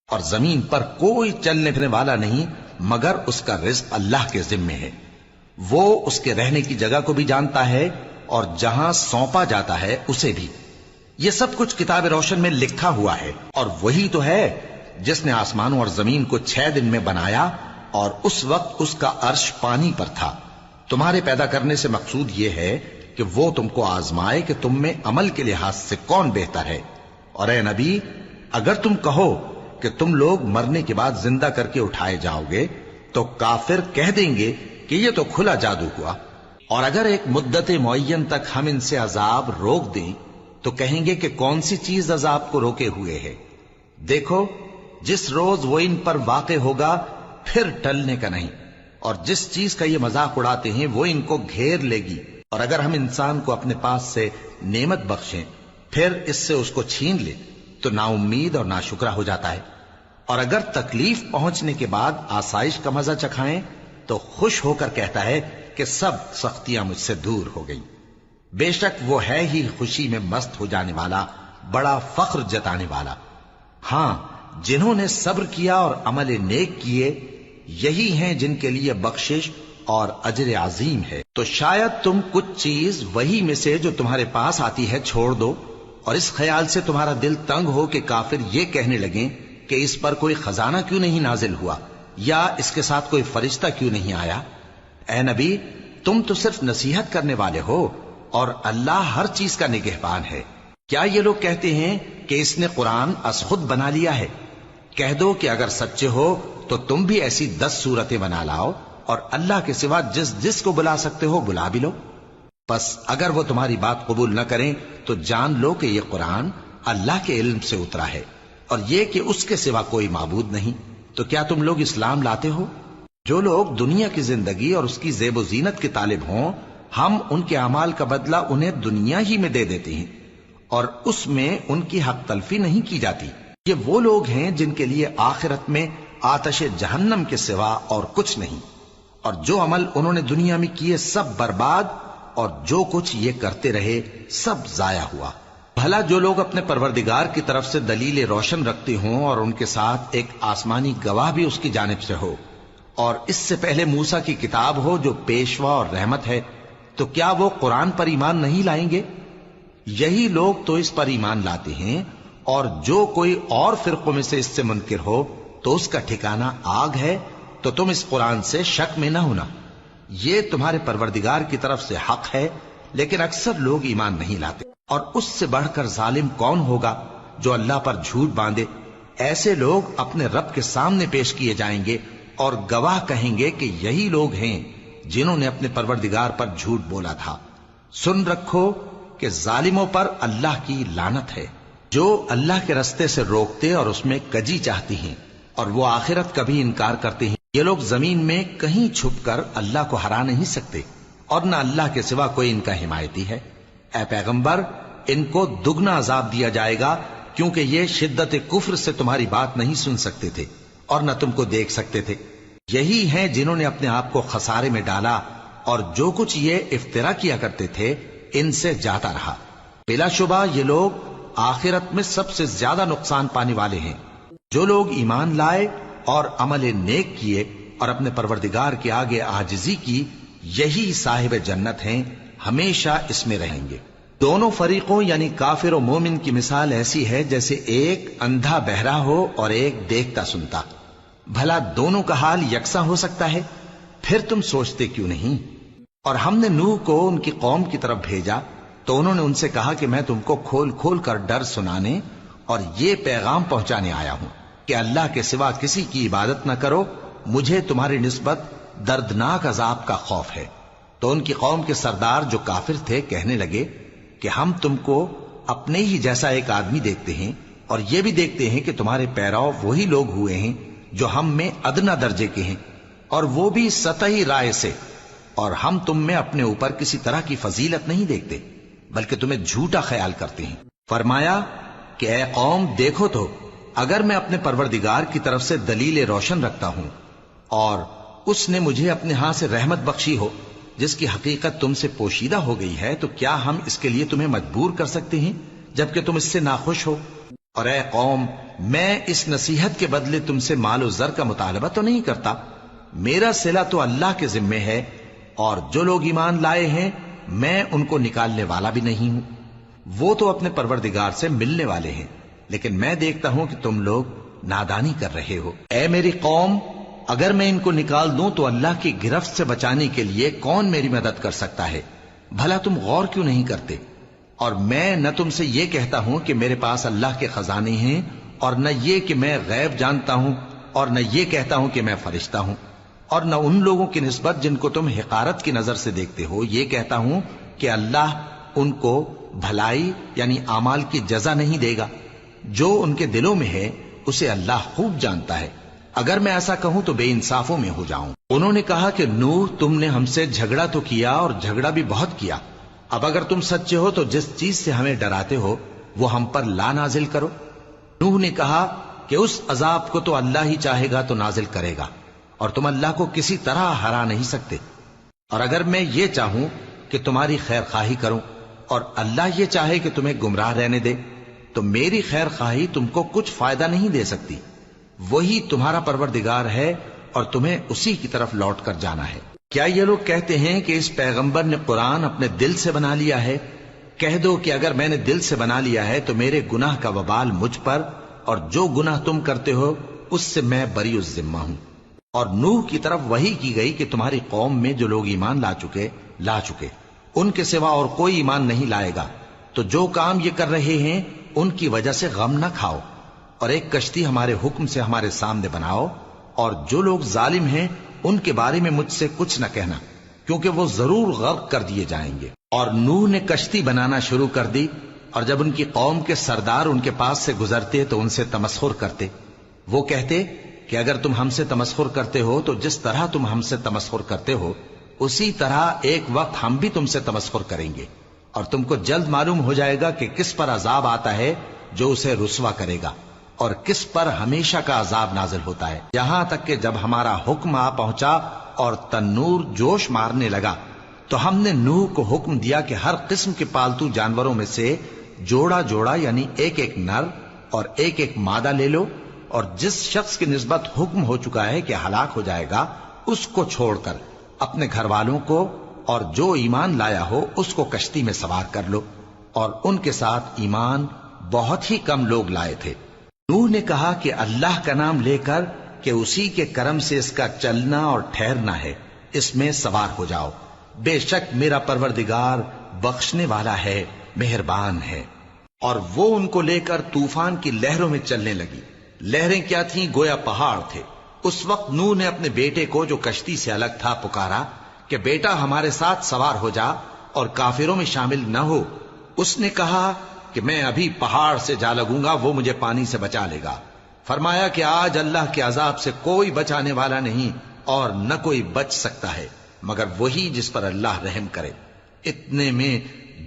اور زمین پر کوئی چلنے پھرنے والا نہیں مگر اس کا رزق اللہ کے ذمے ہے۔ وہ اس کے رہنے کی جگہ کو بھی جانتا ہے اور جہاں سونپا جاتا ہے اسے بھی۔ یہ سب کچھ کتاب روشن میں لکھا ہوا ہے، اور وہی تو ہے جس نے آسمانوں اور زمین کو 6 دن میں بنایا، اور اس وقت اس کا عرش پانی پر تھا۔ تمہارے پیدا کرنے سے مقصود یہ ہے کہ وہ تم کو آزمائے کہ تم میں عمل کے لحاظ سے کون بہتر ہے۔ اور اے نبی، اگر تم کہو کہ تم لوگ مرنے کے بعد زندہ کر کے اٹھائے جاؤ گے تو کافر کہہ دیں گے کہ یہ تو کھلا جادو ہوا۔ اور اگر ایک مدت معین تک ہم ان سے عذاب روک دیں تو کہیں گے کہ کون سی چیز عذاب کو روکے ہوئے ہے؟ دیکھو، جس روز وہ ان پر واقع ہوگا پھر ٹلنے کا نہیں، اور جس چیز کا یہ مذاق اڑاتے ہیں وہ ان کو گھیر لے گی۔ اور اگر ہم انسان کو اپنے پاس سے نعمت بخشیں پھر اس سے اس کو چھین لے تو نا امید اور ناشکرا ہو جاتا ہے۔ اور اگر تکلیف پہنچنے کے بعد آسائش کا مزہ چکھائیں تو خوش ہو کر کہتا ہے کہ سب سختیاں مجھ سے دور ہو گئیں۔ بے شک وہ ہے ہی خوشی میں مست ہو جانے والا، بڑا فخر جتانے والا۔ ہاں، جنہوں نے صبر کیا اور عمل نیک کیے، یہی ہیں جن کے لیے بخشش اور اجر عظیم ہے۔ تو شاید تم کچھ چیز وہی میں سے جو تمہارے پاس آتی ہے چھوڑ دو، اور اس خیال سے تمہارا دل تنگ ہو کہ کافر یہ کہنے لگیں کہ اس پر کوئی خزانہ کیوں نہیں نازل ہوا، یا اس کے ساتھ کوئی فرشتہ کیوں نہیں آیا۔ اے نبی، تم تو صرف نصیحت کرنے والے ہو، اور اللہ ہر چیز کا نگہبان ہے۔ کیا یہ لوگ کہتے ہیں کہ اس نے قرآن از خود بنا لیا ہے؟ کہہ دو کہ اگر سچے ہو تو تم بھی ایسی 10 صورتیں بنا لاؤ، اور اللہ کے سوا جس جس کو بلا سکتے ہو بلا بھی لو۔ بس اگر وہ تمہاری بات قبول نہ کریں تو جان لو کہ یہ قرآن اللہ کے علم سے اترا ہے، اور یہ کہ اس کے سوا کوئی معبود نہیں۔ تو کیا تم لوگ اسلام لاتے ہو؟ جو لوگ دنیا کی زندگی اور اس کی زیب و زینت کے طالب ہوں، ہم ان کے اعمال کا بدلہ انہیں دنیا ہی میں دے دیتے ہیں، اور اس میں ان کی حق تلفی نہیں کی جاتی۔ یہ وہ لوگ ہیں جن کے لیے آخرت میں آتش جہنم کے سوا اور کچھ نہیں، اور جو عمل انہوں نے دنیا میں کیے سب برباد، اور جو کچھ یہ کرتے رہے سب ضائع ہوا۔ بھلا جو لوگ اپنے پروردگار کی طرف سے دلیل روشن رکھتے ہوں اور ان کے ساتھ ایک آسمانی گواہ بھی اس کی جانب سے ہو، اور اس سے پہلے موسیٰ کی کتاب ہو جو پیشوا اور رحمت ہے، تو کیا وہ قرآن پر ایمان نہیں لائیں گے؟ یہی لوگ تو اس پر ایمان لاتے ہیں، اور جو کوئی اور فرقوں میں سے اس سے منکر ہو تو اس کا ٹھکانہ آگ ہے۔ تو تم اس قرآن سے شک میں نہ ہونا، یہ تمہارے پروردگار کی طرف سے حق ہے، لیکن اکثر لوگ ایمان نہیں لاتے۔ اور اس سے بڑھ کر ظالم کون ہوگا جو اللہ پر جھوٹ باندھے؟ ایسے لوگ اپنے رب کے سامنے پیش کیے جائیں گے اور گواہ کہیں گے کہ یہی لوگ ہیں جنہوں نے اپنے پروردگار پر جھوٹ بولا تھا۔ سن رکھو کہ ظالموں پر اللہ کی لعنت ہے، جو اللہ کے رستے سے روکتے اور اس میں کجی چاہتی ہیں، اور وہ آخرت کا بھی انکار کرتے ہیں۔ یہ لوگ زمین میں کہیں چھپ کر اللہ کو ہرا نہیں سکتے، اور نہ اللہ کے سوا کوئی ان کا حمایتی ہے۔ اے پیغمبر، ان کو دگنا عذاب دیا جائے گا، کیونکہ یہ شدت کفر سے تمہاری بات نہیں سن سکتے تھے اور نہ تم کو دیکھ سکتے تھے۔ یہی ہیں جنہوں نے اپنے آپ کو خسارے میں ڈالا، اور جو کچھ یہ افترا کیا کرتے تھے ان سے جاتا رہا۔ بلا شبہ یہ لوگ آخرت میں سب سے زیادہ نقصان پانے والے ہیں۔ جو لوگ ایمان لائے اور عمل نیک کیے اور اپنے پروردگار کے آگے عاجزی کی، یہی صاحب جنت ہیں، ہمیشہ اس میں رہیں گے۔ دونوں فریقوں یعنی کافر و مومن کی مثال ایسی ہے جیسے ایک اندھا بہرا ہو اور ایک دیکھتا سنتا۔ بھلا دونوں کا حال یکساں ہو سکتا ہے؟ پھر تم سوچتے کیوں نہیں؟ اور ہم نے نوح کو ان کی قوم کی طرف بھیجا تو انہوں نے ان سے کہا کہ میں تم کو کھول کھول کر ڈر سنانے اور یہ پیغام پہنچانے آیا ہوں کہ اللہ کے سوا کسی کی عبادت نہ کرو، مجھے تمہاری نسبت دردناک عذاب کا خوف ہے۔ تو ان کی قوم کے سردار جو کافر تھے کہنے لگے کہ ہم تم کو اپنے ہی جیسا ایک آدمی دیکھتے ہیں، اور یہ بھی دیکھتے ہیں کہ تمہارے پیرو وہی لوگ ہوئے ہیں جو ہم میں ادنا درجے کے ہیں، اور وہ بھی سطحی رائے سے، اور ہم تم میں اپنے اوپر کسی طرح کی فضیلت نہیں دیکھتے بلکہ تمہیں جھوٹا خیال کرتے ہیں۔ فرمایا کہ اے قوم، دیکھو تو اگر میں اپنے پروردگار کی طرف سے دلیل روشن رکھتا ہوں اور اس نے مجھے اپنے ہاں سے رحمت بخشی ہو جس کی حقیقت تم سے پوشیدہ ہو گئی ہے، تو کیا ہم اس کے لیے تمہیں مجبور کر سکتے ہیں جبکہ تم اس سے ناخوش ہو؟ اور اے قوم، میں اس نصیحت کے بدلے تم سے مال و زر کا مطالبہ تو نہیں کرتا، میرا صلہ تو اللہ کے ذمے ہے، اور جو لوگ ایمان لائے ہیں میں ان کو نکالنے والا بھی نہیں ہوں، وہ تو اپنے پروردگار سے ملنے والے ہیں، لیکن میں دیکھتا ہوں کہ تم لوگ نادانی کر رہے ہو۔ اے میری قوم، اگر میں ان کو نکال دوں تو اللہ کی گرفت سے بچانے کے لیے کون میری مدد کر سکتا ہے؟ بھلا تم غور کیوں نہیں کرتے؟ اور میں نہ تم سے یہ کہتا ہوں کہ میرے پاس اللہ کے خزانے ہیں، اور نہ یہ کہ میں غیب جانتا ہوں، اور نہ یہ کہتا ہوں کہ میں فرشتہ ہوں، اور نہ ان لوگوں کی نسبت جن کو تم حقارت کی نظر سے دیکھتے ہو یہ کہتا ہوں کہ اللہ ان کو بھلائی یعنی اعمال کی جزا نہیں دے گا۔ جو ان کے دلوں میں ہے اسے اللہ خوب جانتا ہے، اگر میں ایسا کہوں تو بے انصافوں میں ہو جاؤں۔ انہوں نے کہا کہ نوح، تم نے ہم سے جھگڑا تو کیا اور جھگڑا بھی بہت کیا، اب اگر تم سچے ہو تو جس چیز سے ہمیں ڈراتے ہو وہ ہم پر لا نازل کرو۔ نوح نے کہا کہ اس عذاب کو تو اللہ ہی چاہے گا تو نازل کرے گا، اور تم اللہ کو کسی طرح ہرا نہیں سکتے، اور اگر میں یہ چاہوں کہ تمہاری خیر خواہی کروں اور اللہ یہ چاہے کہ تمہیں گمراہ رہنے دے تو میری خیر خواہی تم کو کچھ فائدہ نہیں دے سکتی، وہی تمہارا پروردگار ہے اور تمہیں اسی کی طرف لوٹ کر جانا ہے۔ کیا یہ لوگ کہتے ہیں کہ اس پیغمبر نے قرآن اپنے دل سے بنا لیا ہے؟ کہہ دو کہ اگر میں نے دل سے بنا لیا ہے تو میرے گناہ کا وبال مجھ پر، اور جو گناہ تم کرتے ہو اس سے میں بری الذمہ ہوں۔ اور نوح کی طرف وحی کی گئی کہ تمہاری قوم میں جو لوگ ایمان لا چکے ان کے سوا اور کوئی ایمان نہیں لائے گا، تو جو کام یہ کر رہے ہیں ان کی وجہ سے غم نہ کھاؤ، اور ایک کشتی ہمارے حکم سے ہمارے سامنے بناؤ، اور جو لوگ ظالم ہیں ان کے بارے میں مجھ سے کچھ نہ کہنا، کیونکہ وہ ضرور غرق کر دیے جائیں گے۔ اور نوح نے کشتی بنانا شروع کر دی، اور جب ان کی قوم کے سردار ان کے پاس سے گزرتے تو ان سے تمسخر کرتے۔ وہ کہتے کہ اگر تم ہم سے تمسخر کرتے ہو تو جس طرح تم ہم سے تمسخر کرتے ہو اسی طرح ایک وقت ہم بھی تم سے تمسخر کریں گے، اور تم کو جلد معلوم ہو جائے گا کہ کس پر عذاب آتا ہے جو اسے رسوا کرے گا، اور کس پر ہمیشہ کا عذاب نازل ہوتا ہے، یہاں تک کہ جب ہمارا حکم آ پہنچا اور تنور جوش مارنے لگا تو ہم نے نوح کو حکم دیا کہ ہر قسم کے پالتو جانوروں میں سے جوڑا جوڑا یعنی ایک ایک نر اور ایک ایک مادہ لے لو، اور جس شخص کی نسبت حکم ہو چکا ہے کہ ہلاک ہو جائے گا اس کو چھوڑ کر اپنے گھر والوں کو اور جو ایمان لایا ہو اس کو کشتی میں سوار کر لو، اور ان کے ساتھ ایمان بہت ہی کم لوگ لائے تھے۔ نوح نے کہا کہ اللہ کا نام لے کر کہ اسی کے کرم سے اس کا چلنا اور ٹھہرنا ہے، اس میں سوار ہو جاؤ، بے شک میرا پروردگار بخشنے والا ہے، مہربان ہے۔ اور وہ ان کو لے کر طوفان کی لہروں میں چلنے لگی۔ لہریں کیا تھیں؟ گویا پہاڑ تھے۔ اس وقت نوح نے اپنے بیٹے کو جو کشتی سے الگ تھا پکارا کہ بیٹا ہمارے ساتھ سوار ہو جا اور کافروں میں شامل نہ ہو۔ اس نے کہا کہ میں ابھی پہاڑ سے جا لگوں گا، وہ مجھے پانی سے بچا لے گا۔ فرمایا کہ آج اللہ کے عذاب سے کوئی بچانے والا نہیں اور نہ کوئی بچ سکتا ہے مگر وہی جس پر اللہ رحم کرے۔ اتنے میں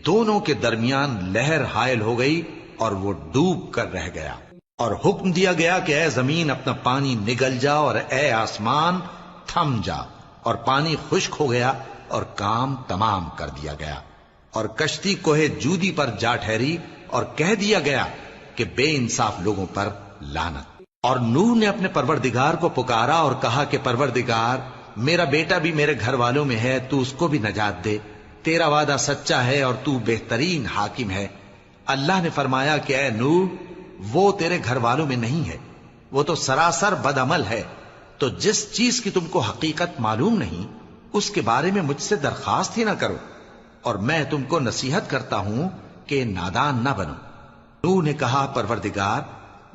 دونوں کے درمیان لہر حائل ہو گئی اور وہ ڈوب کر رہ گیا، اور حکم دیا گیا کہ اے زمین اپنا پانی نگل جا اور اے آسمان تھم جا، اور پانی خشک ہو گیا اور کام تمام کر دیا گیا، اور کشتی کوہ جودی پر جا ٹھہری، اور کہہ دیا گیا کہ بے انصاف لوگوں پر لعنت۔ اور نوح نے اپنے پروردگار کو پکارا اور کہا کہ پروردگار، میرا بیٹا بھی میرے گھر والوں میں ہے، تو اس کو بھی نجات دے، تیرا وعدہ سچا ہے اور تو بہترین حاکم ہے۔ اللہ نے فرمایا کہ اے نوح، وہ تیرے گھر والوں میں نہیں ہے، وہ تو سراسر بد عمل ہے، تو جس چیز کی تم کو حقیقت معلوم نہیں اس کے بارے میں مجھ سے درخواست ہی نہ کرو، اور میں تم کو نصیحت کرتا ہوں کہ نادان نہ بنو۔ نوح نے کہا پروردگار،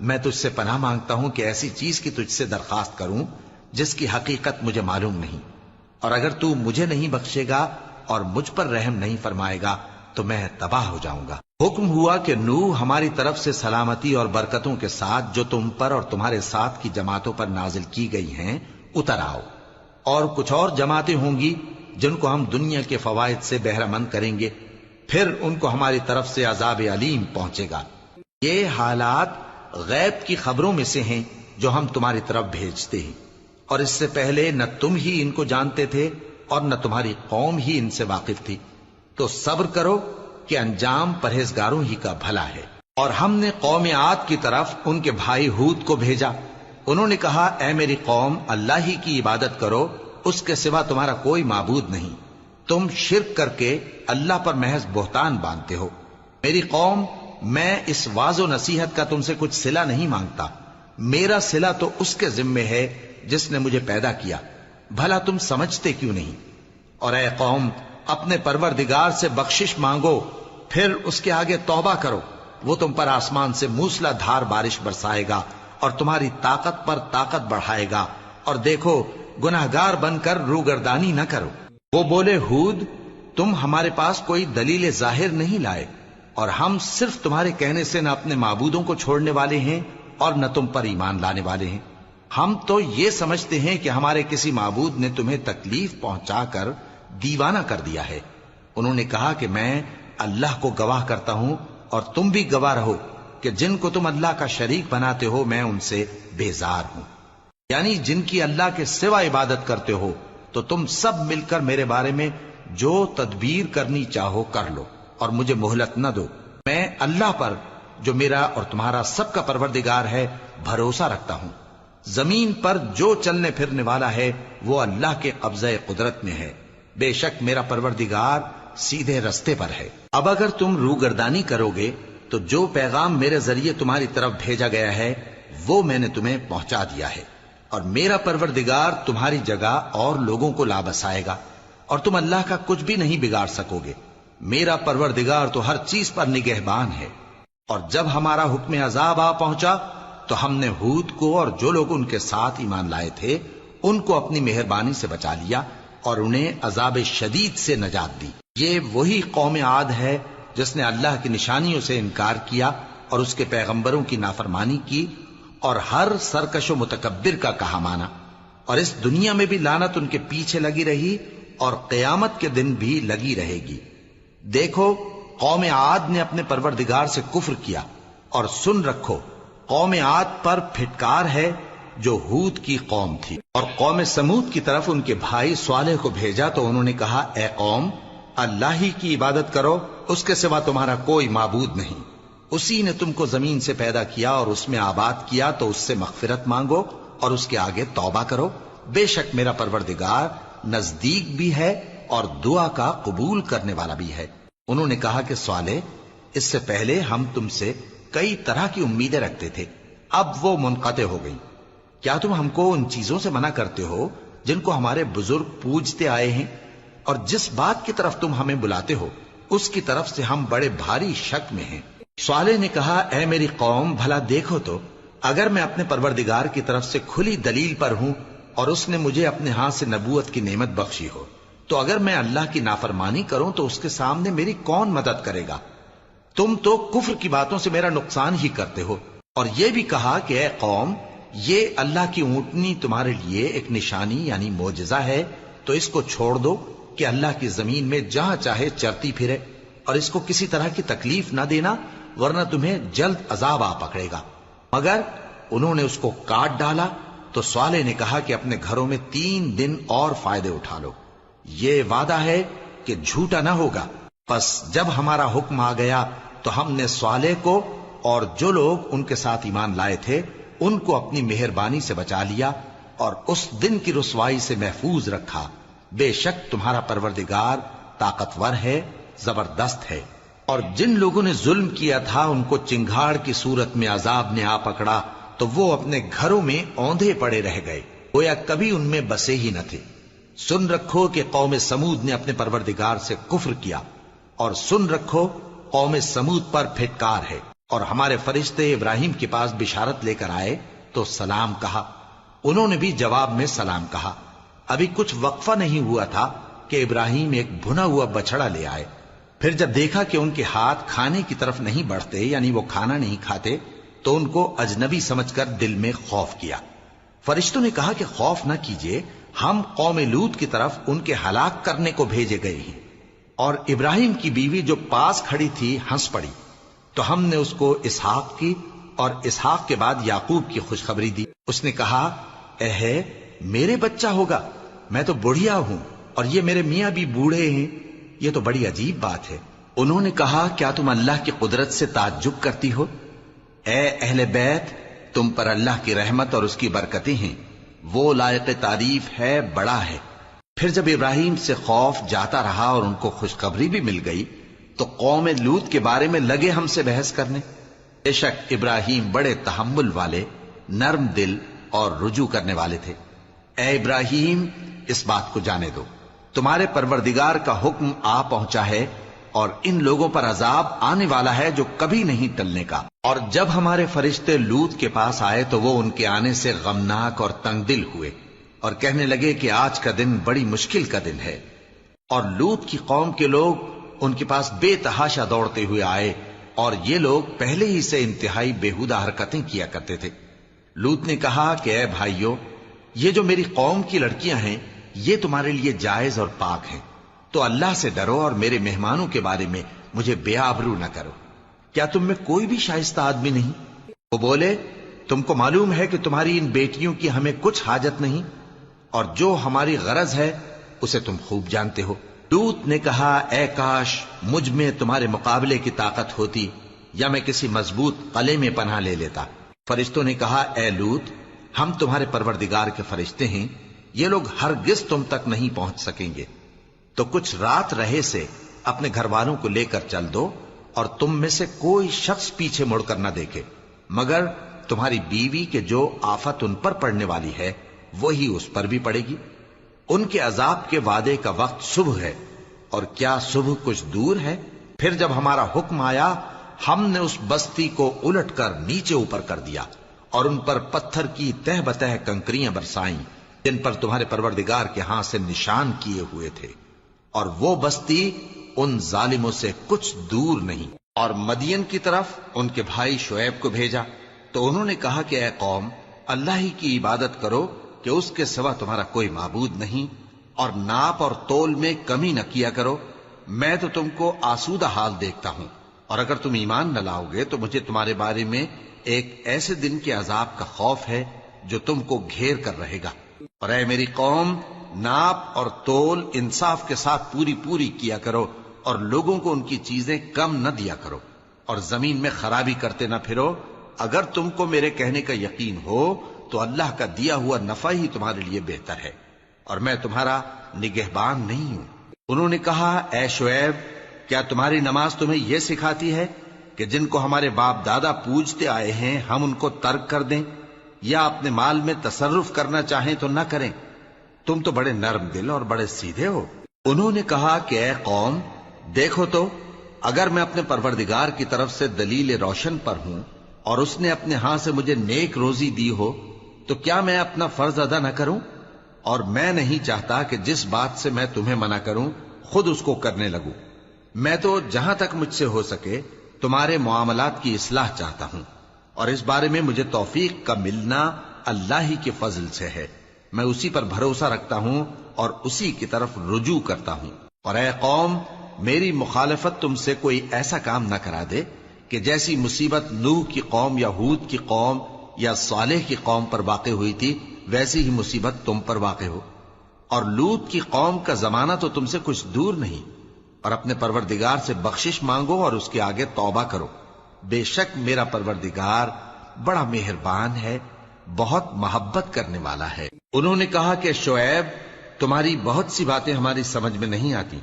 میں تجھ سے پناہ مانگتا ہوں کہ ایسی چیز کی تجھ سے درخواست کروں جس کی حقیقت مجھے معلوم نہیں، اور اگر تو مجھے نہیں بخشے گا اور مجھ پر رحم نہیں فرمائے گا تو میں تباہ ہو جاؤں گا۔ حکم ہوا کہ نوح ہماری طرف سے سلامتی اور برکتوں کے ساتھ جو تم پر اور تمہارے ساتھ کی جماعتوں پر نازل کی گئی ہیں اتر آؤ، اور کچھ اور جماعتیں ہوں گی جن کو ہم دنیا کے فوائد سے بہرہ مند کریں گے، پھر ان کو ہماری طرف سے عذاب علیم پہنچے گا۔ یہ حالات غیب کی خبروں میں سے ہیں جو ہم تمہاری طرف بھیجتے ہیں، اور اس سے پہلے نہ تم ہی ان کو جانتے تھے اور نہ تمہاری قوم ہی ان سے واقف تھی، تو صبر کرو کہ انجام پرہیزگاروں ہی کا بھلا ہے۔ اور ہم نے قوم عاد کی طرف ان کے بھائی ہود کو بھیجا. انہوں نے کہا اے میری قوم اللہ ہی کی عبادت کرو، اس کے سوا تمہارا کوئی معبود نہیں. تم شرک کر کے اللہ پر محض بہتان باندھتے ہو. میری قوم میں اس واض و نصیحت کا تم سے کچھ صلہ نہیں مانگتا. میرا صلہ تو اس کے ذمے ہے جس نے مجھے پیدا کیا. بھلا تم سمجھتے کیوں نہیں؟ اور اے قوم اپنے پروردگار سے بخشش مانگو، پھر اس کے آگے توبہ کرو. وہ تم پر آسمان سے موسلا دھار بارش برسائے گا اور تمہاری طاقت پر طاقت بڑھائے گا. اور دیکھو گناہگار بن کر روگردانی نہ کرو. وہ بولے ہود تم ہمارے پاس کوئی دلیل ظاہر نہیں لائے، اور ہم صرف تمہارے کہنے سے نہ اپنے معبودوں کو چھوڑنے والے ہیں اور نہ تم پر ایمان لانے والے ہیں. ہم تو یہ سمجھتے ہیں کہ ہمارے کسی معبود نے تمہیں تکلیف پہنچا کر دیوانہ کر دیا ہے. انہوں نے کہا کہ میں اللہ کو گواہ کرتا ہوں اور تم بھی گواہ رہو کہ جن کو تم اللہ کا شریک بناتے ہو میں ان سے بیزار ہوں. یعنی جن کی اللہ کے سوا عبادت کرتے ہو تو تم سب مل کر میرے بارے میں جو تدبیر کرنی چاہو کر لو اور مجھے مہلت نہ دو. میں اللہ پر جو میرا اور تمہارا سب کا پروردگار ہے بھروسہ رکھتا ہوں. زمین پر جو چلنے پھرنے والا ہے وہ اللہ کے قبضہ قدرت میں ہے. بے شک میرا پروردگار سیدھے رستے پر ہے. اب اگر تم روگردانی کرو گے تو جو پیغام میرے ذریعے تمہاری طرف بھیجا گیا ہے وہ میں نے تمہیں پہنچا دیا ہے، اور میرا پروردگار تمہاری جگہ اور لوگوں کو لا بسائے گا، اور تم اللہ کا کچھ بھی نہیں بگاڑ سکو گے. میرا پروردگار تو ہر چیز پر نگہبان ہے. اور جب ہمارا حکم عذاب آ پہنچا تو ہم نے ہود کو اور جو لوگ ان کے ساتھ ایمان لائے تھے ان کو اپنی مہربانی سے بچا لیا اور انہیں عذاب شدید سے نجات دی. یہ وہی قوم عاد ہے جس نے اللہ کی نشانیوں سے انکار کیا اور اس کے پیغمبروں کی نافرمانی کی اور ہر سرکش و متکبر کا کہا مانا. اور اس دنیا میں بھی لعنت ان کے پیچھے لگی رہی اور قیامت کے دن بھی لگی رہے گی. دیکھو قوم عاد نے اپنے پروردگار سے کفر کیا، اور سن رکھو قوم عاد پر پھٹکار ہے جو ہود کی قوم تھی. اور قوم سمود کی طرف ان کے بھائی صالح کو بھیجا تو انہوں نے کہا اے قوم اللہ ہی کی عبادت کرو، اس کے سوا تمہارا کوئی معبود نہیں. اسی نے تم کو زمین سے پیدا کیا اور اس میں آباد کیا، تو اس سے مغفرت مانگو اور اس کے آگے توبہ کرو. بے شک میرا پروردگار نزدیک بھی ہے اور دعا کا قبول کرنے والا بھی ہے. انہوں نے کہا کہ صالح اس سے پہلے ہم تم سے کئی طرح کی امیدیں رکھتے تھے، اب وہ منقطع ہو گئی. کیا تم ہم کو ان چیزوں سے منع کرتے ہو جن کو ہمارے بزرگ پوجتے آئے ہیں؟ اور جس بات کی طرف تم ہمیں بلاتے ہو اس کی طرف سے ہم بڑے بھاری شک میں ہیں. صالح نے کہا اے میری قوم بھلا دیکھو تو اگر میں اپنے پروردگار کی طرف سے کھلی دلیل پر ہوں اور اس نے مجھے اپنے ہاتھ سے نبوت کی نعمت بخشی ہو، تو اگر میں اللہ کی نافرمانی کروں تو اس کے سامنے میری کون مدد کرے گا؟ تم تو کفر کی باتوں سے میرا نقصان ہی کرتے ہو. اور یہ بھی کہا کہ اے قوم یہ اللہ کی اونٹنی تمہارے لیے ایک نشانی یعنی معجزہ ہے، تو اس کو چھوڑ دو کہ اللہ کی زمین میں جہاں چاہے چرتی پھرے، اور اس کو کسی طرح کی تکلیف نہ دینا ورنہ تمہیں جلد عذاب آ پکڑے گا. مگر انہوں نے اس کو کاٹ ڈالا. تو صالح نے کہا کہ اپنے گھروں میں 3 دن اور فائدے اٹھا لو، یہ وعدہ ہے کہ جھوٹا نہ ہوگا. پس جب ہمارا حکم آ گیا تو ہم نے صالح کو اور جو لوگ ان کے ساتھ ایمان لائے تھے ان کو اپنی مہربانی سے بچا لیا اور اس دن کی رسوائی سے محفوظ رکھا. بے شک تمہارا پروردگار طاقتور ہے، زبردست ہے. اور جن لوگوں نے ظلم کیا تھا ان کو چنگھاڑ کی صورت میں عذاب نے آ پکڑا تو وہ اپنے گھروں میں اوندھے پڑے رہ گئے، گویا کبھی ان میں بسے ہی نہ تھے. سن رکھو کہ قوم سمود نے اپنے پروردگار سے کفر کیا، اور سن رکھو قوم سمود پر پھٹکار ہے. اور ہمارے فرشتے ابراہیم کے پاس بشارت لے کر آئے تو سلام کہا، انہوں نے بھی جواب میں سلام کہا. ابھی کچھ وقفہ نہیں ہوا تھا کہ ابراہیم ایک بھنا ہوا بچڑا لے آئے. پھر جب دیکھا کہ ان کے ہاتھ کھانے کی طرف نہیں بڑھتے یعنی وہ کھانا نہیں کھاتے تو ان کو اجنبی سمجھ کر دل میں خوف کیا. فرشتوں نے کہا کہ خوف نہ کیجیے، ہم قوم لوط کی طرف ان کے ہلاک کرنے کو بھیجے گئے ہیں. اور ابراہیم کی بیوی جو پاس کھڑی تھی ہنس پڑی تو ہم نے اس کو اسحاق کی اور اسحاق کے بعد یعقوب کی خوشخبری دی. اس نے کہا اے میرے بچہ ہوگا، میں تو بڑھیا ہوں اور یہ میرے میاں بھی بوڑھے ہیں، یہ تو بڑی عجیب بات ہے. انہوں نے کہا کیا تم اللہ کی قدرت سے تعجب کرتی ہو؟ اے اہل بیت، تم پر اللہ کی رحمت اور اس کی برکتیں ہیں، وہ لائق تعریف ہے، بڑا ہے۔ پھر جب ابراہیم سے خوف جاتا رہا اور ان کو خوشخبری بھی مل گئی تو قوم لوط کے بارے میں لگے ہم سے بحث کرنے۔ بے شک ابراہیم بڑے تحمل والے، نرم دل اور رجوع کرنے والے تھے۔ اے ابراہیم، اس بات کو جانے دو، تمہارے پروردگار کا حکم آ پہنچا ہے اور ان لوگوں پر عذاب آنے والا ہے جو کبھی نہیں ٹلنے کا۔ اور جب ہمارے فرشتے لوط کے پاس آئے تو وہ ان کے آنے سے غمناک اور تنگ دل ہوئے اور کہنے لگے کہ آج کا دن بڑی مشکل کا دن ہے۔ اور لوط کی قوم کے لوگ ان کے پاس بے تحاشا دوڑتے ہوئے آئے اور یہ لوگ پہلے ہی سے انتہائی بےہودہ حرکتیں کیا کرتے تھے۔ لوط نے کہا کہ اے بھائیو، یہ جو میری قوم کی لڑکیاں ہیں یہ تمہارے لیے جائز اور پاک ہیں، تو اللہ سے ڈرو اور میرے مہمانوں کے بارے میں مجھے بے آبرو نہ کرو۔ کیا تم میں کوئی بھی شائستہ آدمی نہیں؟ وہ بولے تم کو معلوم ہے کہ تمہاری ان بیٹیوں کی ہمیں کچھ حاجت نہیں، اور جو ہماری غرض ہے اسے تم خوب جانتے ہو۔ لوط نے کہا اے کاش مجھ میں تمہارے مقابلے کی طاقت ہوتی یا میں کسی مضبوط قلعے میں پناہ لے لیتا۔ فرشتوں نے کہا اے لوط، ہم تمہارے پروردگار کے فرشتے ہیں، یہ لوگ ہرگز تم تک نہیں پہنچ سکیں گے، تو کچھ رات رہے سے اپنے گھر والوں کو لے کر چل دو اور تم میں سے کوئی شخص پیچھے مڑ کر نہ دیکھے مگر تمہاری بیوی کے جو آفت ان پر پڑنے والی ہے وہی اس پر بھی پڑے گی۔ ان کے عذاب کے وعدے کا وقت صبح ہے، اور کیا صبح کچھ دور ہے؟ پھر جب ہمارا حکم آیا ہم نے اس بستی کو الٹ کر نیچے اوپر کر دیا اور ان پر پتھر کی تہ بتہ کنکریاں برسائیں جن پر تمہارے پروردگار کے ہاں سے نشان کیے ہوئے تھے، اور وہ بستی ان ظالموں سے کچھ دور نہیں۔ اور مدین کی طرف ان کے بھائی شعیب کو بھیجا تو انہوں نے کہا کہ اے قوم، اللہ ہی کی عبادت کرو کہ اس کے سوا تمہارا کوئی معبود نہیں، اور ناپ اور تول میں کمی نہ کیا کرو، میں تو تم کو آسودہ حال دیکھتا ہوں، اور اگر تم ایمان نہ لاؤ گے تو مجھے تمہارے بارے میں ایک ایسے دن کے عذاب کا خوف ہے جو تم کو گھیر کر رہے گا۔ اور اے میری قوم، ناپ اور تول انصاف کے ساتھ پوری پوری کیا کرو، اور لوگوں کو ان کی چیزیں کم نہ دیا کرو، اور زمین میں خرابی کرتے نہ پھرو۔ اگر تم کو میرے کہنے کا یقین ہو تو اللہ کا دیا ہوا نفع ہی تمہارے لیے بہتر ہے، اور میں تمہارا نگہبان نہیں ہوں۔ انہوں نے کہا اے شعیب، کیا تمہاری نماز تمہیں یہ سکھاتی ہے کہ جن کو ہمارے باپ دادا پوجتے آئے ہیں ہم ان کو ترک کر دیں، یا اپنے مال میں تصرف کرنا چاہیں تو نہ کریں؟ تم تو بڑے نرم دل اور بڑے سیدھے ہو۔ انہوں نے کہا کہ اے قوم، دیکھو تو اگر میں اپنے پروردگار کی طرف سے دلیل روشن پر ہوں اور اس نے اپنے ہاں سے مجھے نیک روزی دی ہو تو کیا میں اپنا فرض ادا نہ کروں؟ اور میں نہیں چاہتا کہ جس بات سے میں تمہیں منع کروں خود اس کو کرنے لگوں۔ میں تو جہاں تک مجھ سے ہو سکے تمہارے معاملات کی اصلاح چاہتا ہوں، اور اس بارے میں مجھے توفیق کا ملنا اللہ ہی کے فضل سے ہے۔ میں اسی پر بھروسہ رکھتا ہوں اور اسی کی طرف رجوع کرتا ہوں۔ اور اے قوم، میری مخالفت تم سے کوئی ایسا کام نہ کرا دے کہ جیسی مصیبت نوح کی قوم یا ہود کی قوم یا صالح کی قوم پر واقع ہوئی تھی ویسی ہی مصیبت تم پر واقع ہو۔ اور لوط کی قوم کا زمانہ تو تم سے کچھ دور نہیں، اور اپنے پروردگار سے بخشش مانگو اور اس کے آگے توبہ کرو، بے شک میرا پروردگار بڑا مہربان ہے، بہت محبت کرنے والا ہے۔ انہوں نے کہا کہ شعیب، تمہاری بہت سی باتیں ہماری سمجھ میں نہیں آتی،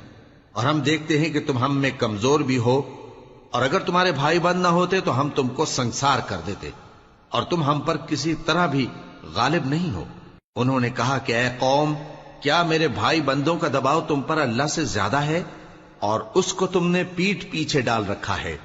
اور ہم دیکھتے ہیں کہ تم ہم میں کمزور بھی ہو، اور اگر تمہارے بھائی بند نہ ہوتے تو ہم تم کو سنسار کر دیتے، اور تم ہم پر کسی طرح بھی غالب نہیں ہو۔ انہوں نے کہا کہ اے قوم، کیا میرے بھائی بندوں کا دباؤ تم پر اللہ سے زیادہ ہے، اور اس کو تم نے پیٹھ پیچھے ڈال رکھا ہے؟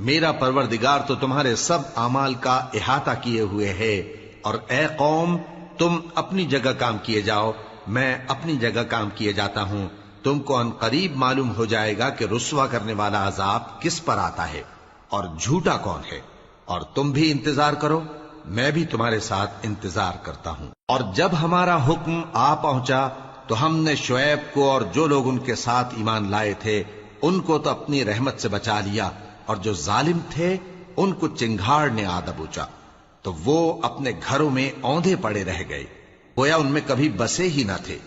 میرا پروردگار تو تمہارے سب اعمال کا احاطہ کیے ہوئے ہے۔ اور اے قوم، تم اپنی جگہ کام کیے جاؤ، میں اپنی جگہ کام کیے جاتا ہوں۔ تم کو ان قریب معلوم ہو جائے گا کہ رسوا کرنے والا عذاب کس پر آتا ہے اور جھوٹا کون ہے، اور تم بھی انتظار کرو، میں بھی تمہارے ساتھ انتظار کرتا ہوں۔ اور جب ہمارا حکم آ پہنچا تو ہم نے شعیب کو اور جو لوگ ان کے ساتھ ایمان لائے تھے ان کو تو اپنی رحمت سے بچا لیا، اور جو ظالم تھے ان کو چنگھاڑ نے آ دبوچا، تو وہ اپنے گھروں میں اوندھے پڑے رہ گئے، گویا ان میں کبھی بسے ہی نہ تھے۔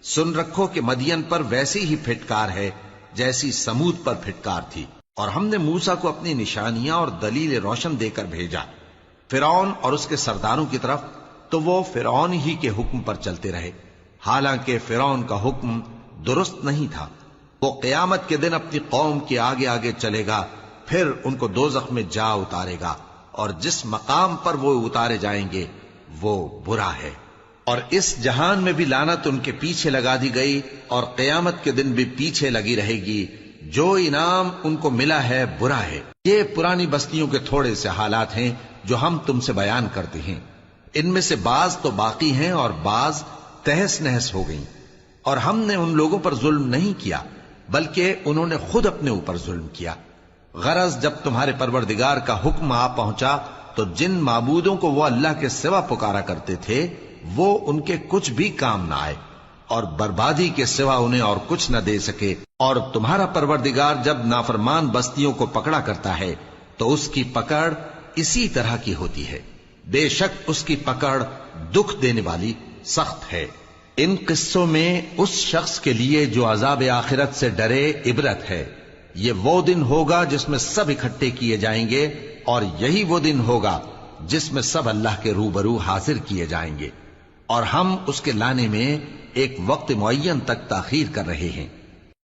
سن رکھو کہ مدین پر ویسی ہی پھٹکار ہے جیسی سمود پر پھٹکار تھی۔ اور ہم نے موسیٰ کو اپنی نشانیاں اور دلیل روشن دے کر بھیجا فرعون اور اس کے سرداروں کی طرف، تو وہ فرعون ہی کے حکم پر چلتے رہے، حالانکہ فرعون کا حکم درست نہیں تھا۔ وہ قیامت کے دن اپنی قوم کے آگے آگے چلے گا، پھر ان کو دوزخ میں جا اتارے گا، اور جس مقام پر وہ اتارے جائیں گے وہ برا ہے۔ اور اس جہان میں بھی لعنت ان کے پیچھے لگا دی گئی، اور قیامت کے دن بھی پیچھے لگی رہے گی۔ جو انعام ان کو ملا ہے برا ہے۔ یہ پرانی بستیوں کے تھوڑے سے حالات ہیں جو ہم تم سے بیان کرتے ہیں، ان میں سے بعض تو باقی ہیں اور بعض تہس نہس ہو گئیں۔ اور ہم نے ان لوگوں پر ظلم نہیں کیا بلکہ انہوں نے خود اپنے اوپر ظلم کیا۔ غرض جب تمہارے پروردگار کا حکم آ پہنچا تو جن معبودوں کو وہ اللہ کے سوا پکارا کرتے تھے وہ ان کے کچھ بھی کام نہ آئے، اور بربادی کے سوا انہیں اور کچھ نہ دے سکے۔ اور تمہارا پروردگار جب نافرمان بستیوں کو پکڑا کرتا ہے تو اس کی پکڑ اسی طرح کی ہوتی ہے، بے شک اس کی پکڑ دکھ دینے والی سخت ہے۔ ان قصوں میں اس شخص کے لیے جو عذاب آخرت سے ڈرے عبرت ہے۔ یہ وہ دن ہوگا جس میں سب اکٹھے کیے جائیں گے، اور یہی وہ دن ہوگا جس میں سب اللہ کے روبرو حاضر کیے جائیں گے، اور ہم اس کے لانے میں ایک وقت معین تک تاخیر کر رہے ہیں۔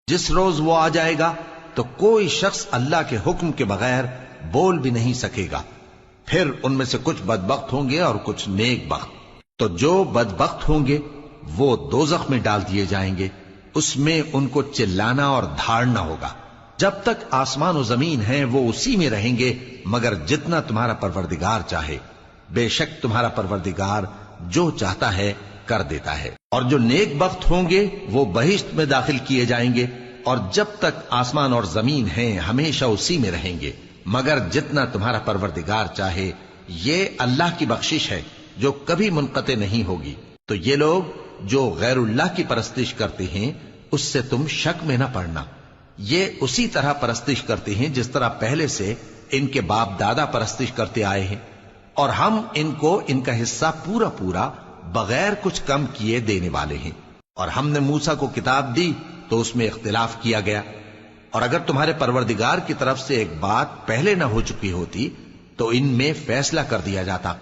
جس روز وہ آ جائے گا تو کوئی شخص اللہ کے حکم کے بغیر بول بھی نہیں سکے گا۔ پھر ان میں سے کچھ بدبخت ہوں گے اور کچھ نیک بخت۔ تو جو بدبخت ہوں گے وہ دوزخ میں ڈال دیے جائیں گے، اس میں ان کو چلانا اور دھاڑنا ہوگا۔ جب تک آسمان و زمین ہیں وہ اسی میں رہیں گے مگر جتنا تمہارا پروردگار چاہے، بے شک تمہارا پروردگار جو چاہتا ہے کر دیتا ہے۔ اور جو نیک بخت ہوں گے وہ بہشت میں داخل کیے جائیں گے، اور جب تک آسمان اور زمین ہیں ہمیشہ اسی میں رہیں گے مگر جتنا تمہارا پروردگار چاہے۔ یہ اللہ کی بخشش ہے جو کبھی منقطع نہیں ہوگی۔ تو یہ لوگ جو غیر اللہ کی پرستش کرتے ہیں اس سے تم شک میں نہ پڑنا، یہ اسی طرح پرستش کرتے ہیں جس طرح پہلے سے ان کے باپ دادا پرستش کرتے آئے ہیں، اور ہم ان کو ان کا حصہ پورا پورا بغیر کچھ کم کیے دینے والے ہیں۔ اور ہم نے موسیٰ کو کتاب دی تو اس میں اختلاف کیا گیا، اور اگر تمہارے پروردگار کی طرف سے ایک بات پہلے نہ ہو چکی ہوتی تو ان میں فیصلہ کر دیا جاتا،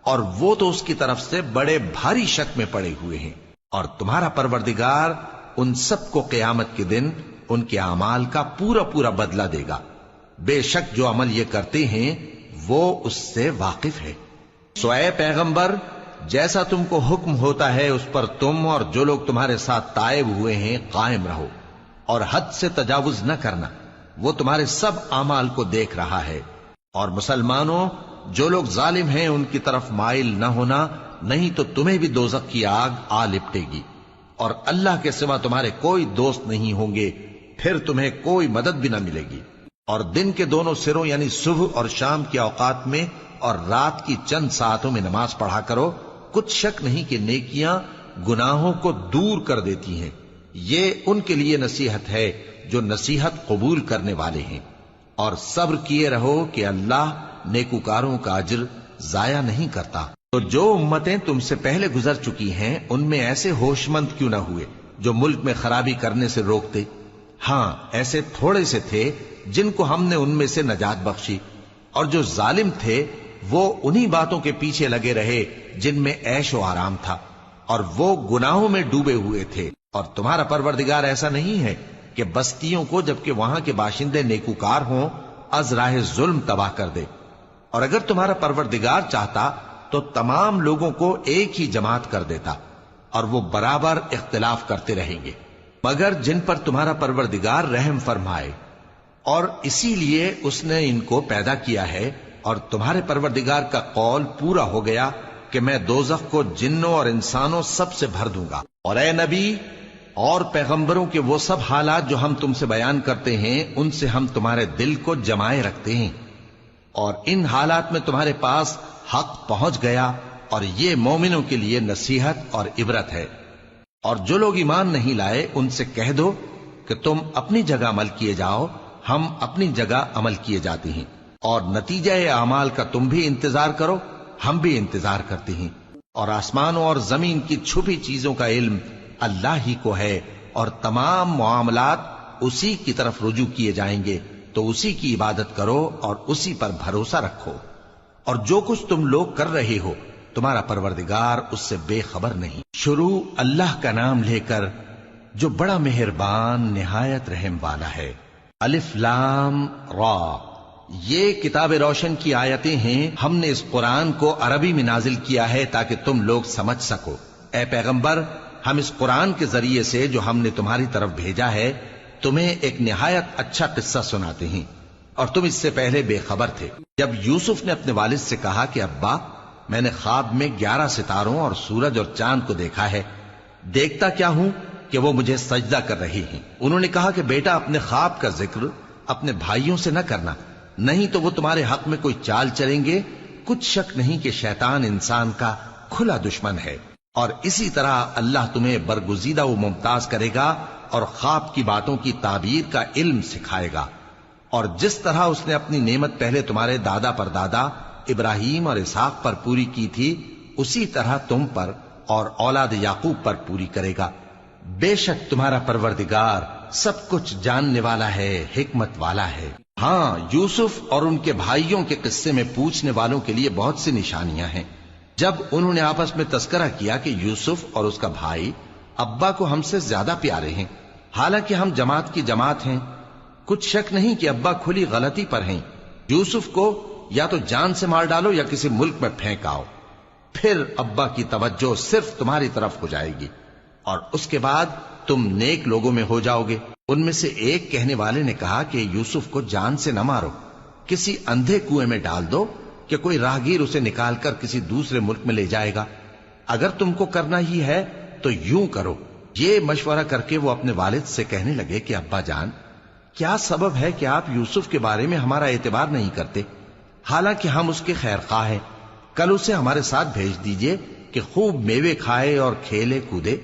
اور وہ تو اس کی طرف سے بڑے بھاری شک میں پڑے ہوئے ہیں۔ اور تمہارا پروردگار ان سب کو قیامت کے دن ان کے اعمال کا پورا پورا بدلہ دے گا، بے شک جو عمل یہ کرتے ہیں وہ اس سے واقف ہے۔ سو اے پیغمبر، جیسا تم کو حکم ہوتا ہے اس پر تم اور جو لوگ تمہارے ساتھ تائب ہوئے ہیں قائم رہو، اور حد سے تجاوز نہ کرنا، وہ تمہارے سب اعمال کو دیکھ رہا ہے۔ اور مسلمانوں، جو لوگ ظالم ہیں ان کی طرف مائل نہ ہونا، نہیں تو تمہیں بھی دوزخ کی آگ آ لپٹے گی، اور اللہ کے سوا تمہارے کوئی دوست نہیں ہوں گے، پھر تمہیں کوئی مدد بھی نہ ملے گی۔ اور دن کے دونوں سروں یعنی صبح اور شام کے اوقات میں اور رات کی چند ساعتوں میں نماز پڑھا کرو، کچھ شک نہیں کہ نیکیاں گناہوں کو دور کر دیتی ہیں۔ یہ ان کے لیے نصیحت ہے جو نصیحت قبول کرنے والے ہیں۔ اور صبر کیے رہو کہ اللہ نیکوکاروں کا اجر ضائع نہیں کرتا۔ تو جو امتیں تم سے پہلے گزر چکی ہیں ان میں ایسے ہوش مند کیوں نہ ہوئے جو ملک میں خرابی کرنے سے روکتے؟ ہاں، ایسے تھوڑے سے تھے جن کو ہم نے ان میں سے نجات بخشی، اور جو ظالم تھے وہ انہی باتوں کے پیچھے لگے رہے جن میں عیش و آرام تھا، اور وہ گناہوں میں ڈوبے ہوئے تھے۔ اور تمہارا پروردگار ایسا نہیں ہے کہ بستیوں کو جبکہ وہاں کے باشندے نیکوکار ہوں از راہ ظلم تباہ کر دے۔ اور اگر تمہارا پروردگار چاہتا تو تمام لوگوں کو ایک ہی جماعت کر دیتا، اور وہ برابر اختلاف کرتے رہیں گے، مگر جن پر تمہارا پروردگار رحم فرمائے، اور اسی لیے اس نے ان کو پیدا کیا ہے۔ اور تمہارے پروردگار کا قول پورا ہو گیا کہ میں دوزخ کو جنوں اور انسانوں سب سے بھر دوں گا۔ اور اے نبی اور پیغمبروں کے وہ سب حالات جو ہم تم سے بیان کرتے ہیں ان سے ہم تمہارے دل کو جمائے رکھتے ہیں، اور ان حالات میں تمہارے پاس حق پہنچ گیا، اور یہ مومنوں کے لیے نصیحت اور عبرت ہے۔ اور جو لوگ ایمان نہیں لائے ان سے کہہ دو کہ تم اپنی جگہ عمل کیے جاؤ، ہم اپنی جگہ عمل کیے جاتے ہیں، اور نتیجہ اعمال کا تم بھی انتظار کرو، ہم بھی انتظار کرتے ہیں۔ اور آسمانوں اور زمین کی چھپی چیزوں کا علم اللہ ہی کو ہے، اور تمام معاملات اسی کی طرف رجوع کیے جائیں گے۔ تو اسی کی عبادت کرو اور اسی پر بھروسہ رکھو، اور جو کچھ تم لوگ کر رہے ہو تمہارا پروردگار اس سے بے خبر نہیں۔ شروع اللہ کا نام لے کر جو بڑا مہربان نہایت رحم والا ہے۔ الف لام را، یہ کتاب روشن کی آیتیں ہیں۔ ہم نے اس قرآن کو عربی میں نازل کیا ہے تاکہ تم لوگ سمجھ سکو۔ اے پیغمبر، ہم اس قرآن کے ذریعے سے جو ہم نے تمہاری طرف بھیجا ہے تمہیں ایک نہایت اچھا قصہ سناتے ہیں، اور تم اس سے پہلے بے خبر تھے۔ جب یوسف نے اپنے والد سے کہا کہ ابا، میں نے خواب میں 11 ستاروں اور سورج اور چاند کو دیکھا ہے، دیکھتا کیا ہوں کہ وہ مجھے سجدہ کر رہی ہیں۔ انہوں نے کہا کہ بیٹا، اپنے خواب کا ذکر اپنے بھائیوں سے نہ کرنا، نہیں تو وہ تمہارے حق میں کوئی چال چلیں گے۔ کچھ شک نہیں کہ شیطان انسان کا کھلا دشمن ہے، اور اسی طرح اللہ تمہیں برگزیدہ و ممتاز کرے گا اور خواب کی باتوں کی تعبیر کا علم سکھائے گا، اور جس طرح اس نے اپنی نعمت پہلے تمہارے دادا پر دادا ابراہیم اور اسحاق پر پوری کی تھی، اسی طرح تم پر اور اولاد یعقوب پر پوری کرے گا۔ بے شک تمہارا پروردگار سب کچھ جاننے والا ہے، حکمت والا ہے۔ ہاں، یوسف اور ان کے بھائیوں کے قصے میں پوچھنے والوں کے لیے بہت سی نشانیاں ہیں۔ جب انہوں نے آپس میں تذکرہ کیا کہ یوسف اور اس کا بھائی ابا کو ہم سے زیادہ پیارے ہیں، حالانکہ ہم جماعت کی جماعت ہیں، کچھ شک نہیں کہ ابا کھلی غلطی پر ہیں، یوسف کو یا تو جان سے مار ڈالو یا کسی ملک میں پھینک آؤ، پھر ابا کی توجہ صرف تمہاری طرف ہو جائے گی، اور اس کے بعد تم نیک لوگوں میں ہو جاؤ گے۔ ان میں سے ایک کہنے والے نے کہا کہ یوسف کو جان سے نہ مارو، کسی اندھے کنویں میں ڈال دو کہ کوئی راہگیر اسے نکال کر کسی دوسرے ملک میں لے جائے گا۔ اگر تم کو کرنا ہی ہے تو یوں کرو۔ یہ مشورہ کر کے وہ اپنے والد سے کہنے لگے کہ ابا جان، کیا سبب ہے کہ آپ یوسف کے بارے میں ہمارا اعتبار نہیں کرتے، حالانکہ ہم اس کے خیر خواہ ہیں؟ کل اسے ہمارے ساتھ بھیج دیجئے کہ خوب میوے کھائے اور کھیلے کودے،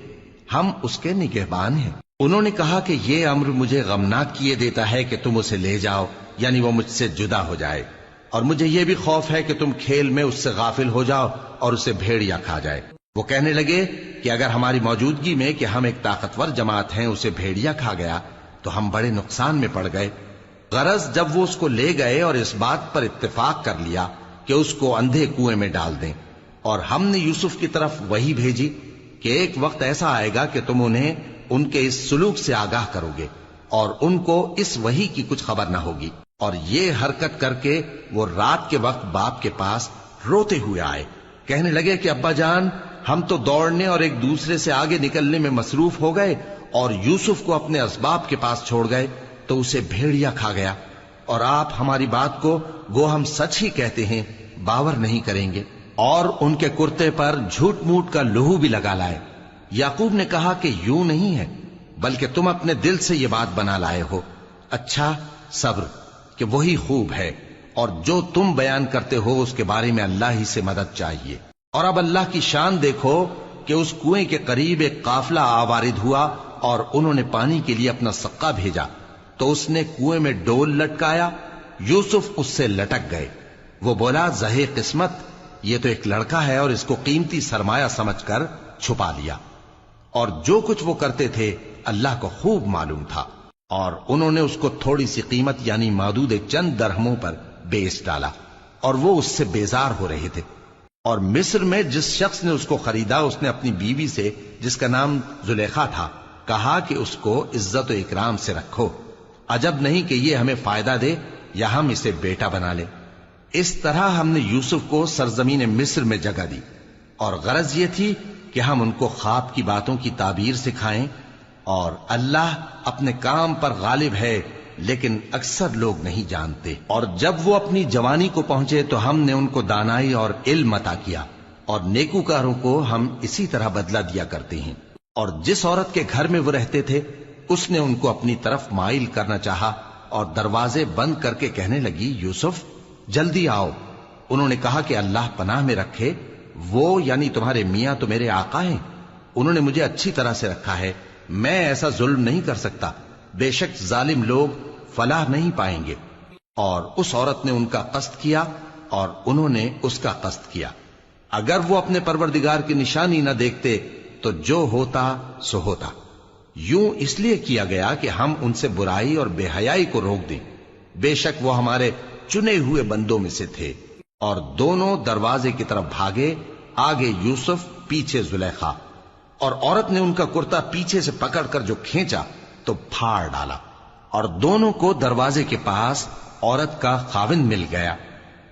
ہم اس کے نگہبان ہیں۔ انہوں نے کہا کہ یہ امر مجھے غمناک کیے دیتا ہے کہ تم اسے لے جاؤ، یعنی وہ مجھ سے جدا ہو جائے، اور مجھے یہ بھی خوف ہے کہ تم کھیل میں اس سے غافل ہو جاؤ اور اسے بھیڑیا کھا جائے۔ وہ کہنے لگے کہ اگر ہماری موجودگی میں کہ ہم ایک طاقتور جماعت ہیں اسے بھیڑیا کھا گیا تو ہم بڑے نقصان میں پڑ گئے۔ غرض جب وہ اس کو لے گئے اور اس بات پر اتفاق کر لیا کہ اس کو اندھے کنویں میں ڈال دیں، اور ہم نے یوسف کی طرف وحی بھیجی کہ ایک وقت ایسا آئے گا کہ تم انہیں ان کے اس سلوک سے آگاہ کرو گے، اور ان کو اس وحی کی کچھ خبر نہ ہوگی۔ اور یہ حرکت کر کے وہ رات کے وقت باپ کے پاس روتے ہوئے آئے، کہنے لگے کہ ابا جان، ہم تو دوڑنے اور ایک دوسرے سے آگے نکلنے میں مصروف ہو گئے اور یوسف کو اپنے اسباب کے پاس چھوڑ گئے تو اسے بھیڑیا کھا گیا، اور آپ ہماری بات کو گو ہم سچ ہی کہتے ہیں باور نہیں کریں گے، اور ان کے کرتے پر جھوٹ موٹ کا لہو بھی لگا لائے۔ یعقوب نے کہا کہ یوں نہیں ہے، بلکہ تم اپنے دل سے یہ بات بنا لائے ہو۔ اچھا، صبر کہ وہی خوب ہے، اور جو تم بیان کرتے ہو اس کے بارے میں اللہ ہی سے مدد چاہیے۔ اور اب اللہ کی شان دیکھو کہ اس کنویں کے قریب ایک قافلہ آوارد ہوا اور انہوں نے پانی کے لیے اپنا سقا بھیجا، تو اس نے کنویں میں ڈول لٹکایا، یوسف اس سے لٹک گئے۔ وہ بولا، زہے قسمت، یہ تو ایک لڑکا ہے، اور اس کو قیمتی سرمایہ سمجھ کر چھپا لیا۔ اور جو کچھ وہ کرتے تھے اللہ کو خوب معلوم تھا، اور انہوں نے اس کو تھوڑی سی قیمت یعنی مادود چند درہموں پر بیچ ڈالا، اور وہ اس سے بیزار ہو رہے تھے۔ اور مصر میں جس شخص نے اس کو خریدا، اس نے اپنی بیوی سے جس کا نام زلیخا تھا کہا کہ اس کو عزت و اکرام سے رکھو، عجب نہیں کہ یہ ہمیں فائدہ دے یا ہم اسے بیٹا بنا لیں۔ اس طرح ہم نے یوسف کو سرزمین مصر میں جگہ دی، اور غرض یہ تھی کہ ہم ان کو خواب کی باتوں کی تعبیر سکھائیں، اور اللہ اپنے کام پر غالب ہے لیکن اکثر لوگ نہیں جانتے۔ اور جب وہ اپنی جوانی کو پہنچے تو ہم نے ان کو دانائی اور علم عطا کیا، اور نیکوکاروں کو ہم اسی طرح بدلہ دیا کرتے ہیں۔ اور جس عورت کے گھر میں وہ رہتے تھے اس نے ان کو اپنی طرف مائل کرنا چاہا، اور دروازے بند کر کے کہنے لگی، یوسف جلدی آؤ۔ انہوں نے کہا کہ اللہ پناہ میں رکھے، وہ یعنی تمہارے میاں تو میرے آقا ہیں، انہوں نے مجھے اچھی طرح سے رکھا ہے، میں ایسا ظلم نہیں کر سکتا، بے شک ظالم لوگ فلاح نہیں پائیں گے۔ اور اس عورت نے ان کا قصد کیا اور انہوں نے اس کا قصد کیا۔ اگر وہ اپنے پروردگار کی نشانی نہ دیکھتے تو جو ہوتا سو ہوتا۔ یوں اس لیے کیا گیا کہ ہم ان سے برائی اور بے حیائی کو روک دیں، بے شک وہ ہمارے چنے ہوئے بندوں میں سے تھے۔ اور دونوں دروازے کی طرف بھاگے، آگے یوسف پیچھے زلیخا، اور عورت نے ان کا کرتا پیچھے سے پکڑ کر جو کھینچا تو پھاڑ ڈالا، اور دونوں کو دروازے کے پاس عورت کا خاوند مل گیا۔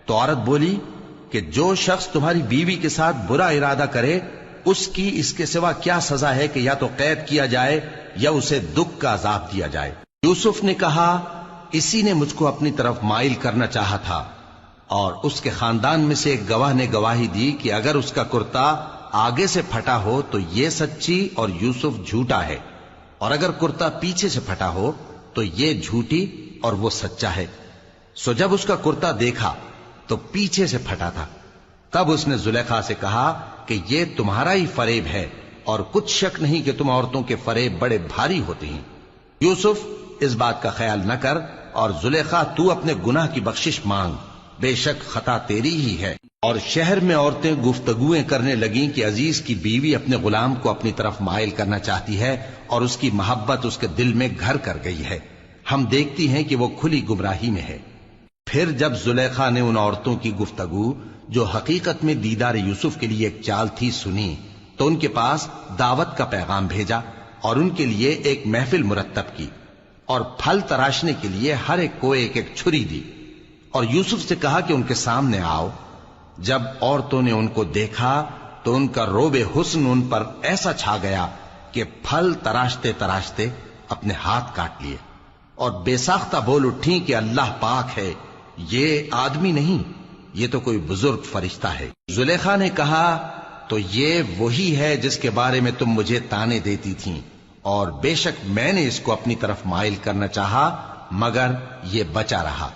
تو عورت بولی کہ جو شخص تمہاری بیوی کے ساتھ برا ارادہ کرے اس کی اس کے سوا کیا سزا ہے کہ یا تو قید کیا جائے یا اسے دکھ کا عذاب دیا جائے۔ یوسف نے کہا اسی نے مجھ کو اپنی طرف مائل کرنا چاہا تھا، اور اس کے خاندان میں سے ایک گواہ نے گواہی دی کہ اگر اس کا کرتا آگے سے پھٹا ہو تو یہ سچی اور یوسف جھوٹا ہے، اور اگر کرتا پیچھے سے پھٹا ہو تو یہ جھوٹی اور وہ سچا ہے۔ سو جب اس کا کرتا دیکھا تو پیچھے سے پھٹا تھا، تب اس نے زلیخا سے کہا کہ یہ تمہارا ہی فریب ہے، اور کچھ شک نہیں کہ تم عورتوں کے فریب بڑے بھاری ہوتے ہیں۔ یوسف اس بات کا خیال نہ کر، اور زلیخا تو اپنے گناہ کی بخشش مانگ، بے شک خطا تیری ہی ہے۔ اور شہر میں عورتیں گفتگویں کرنے لگیں کہ عزیز کی بیوی اپنے غلام کو اپنی طرف مائل کرنا چاہتی ہے، اور اس کی محبت اس کے دل میں گھر کر گئی ہے، ہم دیکھتی ہیں کہ وہ کھلی گمراہی میں ہے۔ پھر جب زلیخا نے ان عورتوں کی گفتگو جو حقیقت میں دیدار یوسف کے لیے ایک چال تھی سنی، تو ان کے پاس دعوت کا پیغام بھیجا، اور ان کے لیے ایک محفل مرتب کی، اور پھل تراشنے کے لیے ہر ایک کو ایک ایک چھری دی، اور یوسف سے کہا کہ ان کے سامنے آؤ۔ جب عورتوں نے ان کو دیکھا تو ان کا روب حسن ان پر ایسا چھا گیا کہ پھل تراشتے تراشتے اپنے ہاتھ کاٹ لیے، اور بے ساختہ بول اٹھیں کہ اللہ پاک ہے، یہ آدمی نہیں، یہ تو کوئی بزرگ فرشتہ ہے۔ زلیخا نے کہا تو یہ وہی ہے جس کے بارے میں تم مجھے تانے دیتی تھیں، اور بے شک میں نے اس کو اپنی طرف مائل کرنا چاہا مگر یہ بچا رہا،